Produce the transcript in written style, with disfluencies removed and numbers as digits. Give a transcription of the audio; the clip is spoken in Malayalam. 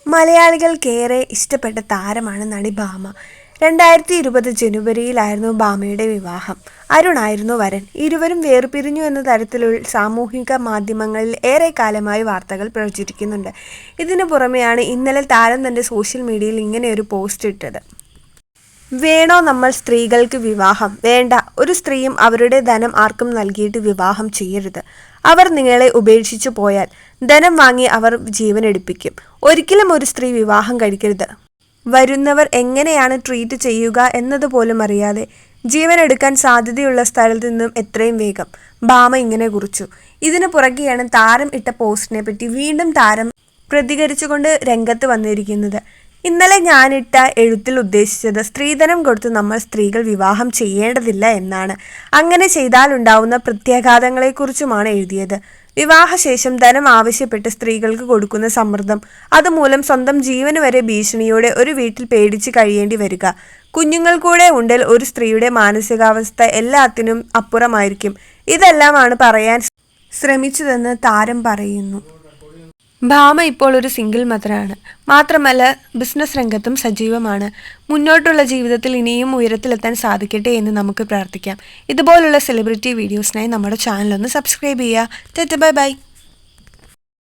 മലയാളികൾക്കേറെ ഇഷ്ടപ്പെട്ട താരമാണ് നടി ഭാമ. 2020 ജനുവരിയിലായിരുന്നു ഭാമയുടെ വിവാഹം. അരുണായിരുന്നു വരൻ. ഇരുവരും വേർപിരിഞ്ഞു എന്ന തരത്തിലുള്ള സാമൂഹിക മാധ്യമങ്ങളിൽ ഏറെക്കാലമായി വാർത്തകൾ പ്രചരിക്കുന്നുണ്ട്. ഇതിനു പുറമെയാണ് ഇന്നലെ താരം തന്റെ സോഷ്യൽ മീഡിയയിൽ ഇങ്ങനെയൊരു പോസ്റ്റ് ഇട്ടത്. വേണോ നമ്മൾ സ്ത്രീകൾക്ക് വിവാഹം? വേണ്ട. ഒരു സ്ത്രീയും അവരുടെ ധനം ആർക്കും നൽകിയിട്ട് വിവാഹം ചെയ്യരുത്. അവർ നിങ്ങളെ ഉപേക്ഷിച്ചു പോയാൽ ധനം വാങ്ങി അവർ ജീവനെടുപ്പിക്കും. ഒരിക്കലും ഒരു സ്ത്രീ വിവാഹം കഴിക്കരുത്. വരുന്നവർ എങ്ങനെയാണ് ട്രീറ്റ് ചെയ്യുക എന്നതുപോലും അറിയാതെ ജീവനെടുക്കാൻ സാധ്യതയുള്ള സ്ഥലത്തു നിന്നും എത്രയും വേഗം, ഭാമ ഇങ്ങനെ കുറിച്ചു. ഇതിനു പുറകെയാണ് താരം ഇട്ട പോസ്റ്റിനെ പറ്റി വീണ്ടും താരം പ്രതികരിച്ചുകൊണ്ട് രംഗത്ത് വന്നിരിക്കുന്നത്. ഇന്നലെ ഞാനിട്ട എഴുത്തിൽ ഉദ്ദേശിച്ചത് സ്ത്രീധനം കൊടുത്ത് നമ്മൾ സ്ത്രീകൾ വിവാഹം ചെയ്യേണ്ടതില്ല എന്നാണ്. അങ്ങനെ ചെയ്താലുണ്ടാവുന്ന പ്രത്യാഘാതങ്ങളെക്കുറിച്ചുമാണ് എഴുതിയത്. വിവാഹശേഷം ധനം ആവശ്യപ്പെട്ട് സ്ത്രീകൾക്ക് കൊടുക്കുന്ന സമ്മർദ്ദം, അതുമൂലം സ്വന്തം ജീവന് വരെ ഭീഷണിയോടെ ഒരു വീട്ടിൽ പേടിച്ച് കഴിയേണ്ടി വരിക, കുഞ്ഞുങ്ങൾ കൂടെ ഉണ്ടെങ്കിൽ ഒരു സ്ത്രീയുടെ മാനസികാവസ്ഥ എല്ലാത്തിനും അപ്പുറമായിരിക്കും. ഇതെല്ലാമാണ് പറയാൻ ശ്രമിച്ചതെന്ന് താരം പറയുന്നു. ഭാമ ഇപ്പോൾ ഒരു സിംഗിൾ മദറാണ്. മാത്രമല്ല ബിസിനസ് രംഗത്തും സജീവമാണ്. മുന്നോട്ടുള്ള ജീവിതത്തിൽ ഇനിയും ഉയരത്തിലെത്താൻ സാധിക്കട്ടെ എന്ന് നമുക്ക് പ്രാർത്ഥിക്കാം. ഇതുപോലുള്ള സെലിബ്രിറ്റി വീഡിയോസിനായി നമ്മുടെ ചാനൽ ഒന്ന് സബ്സ്ക്രൈബ് ചെയ്യുക. Bye bye.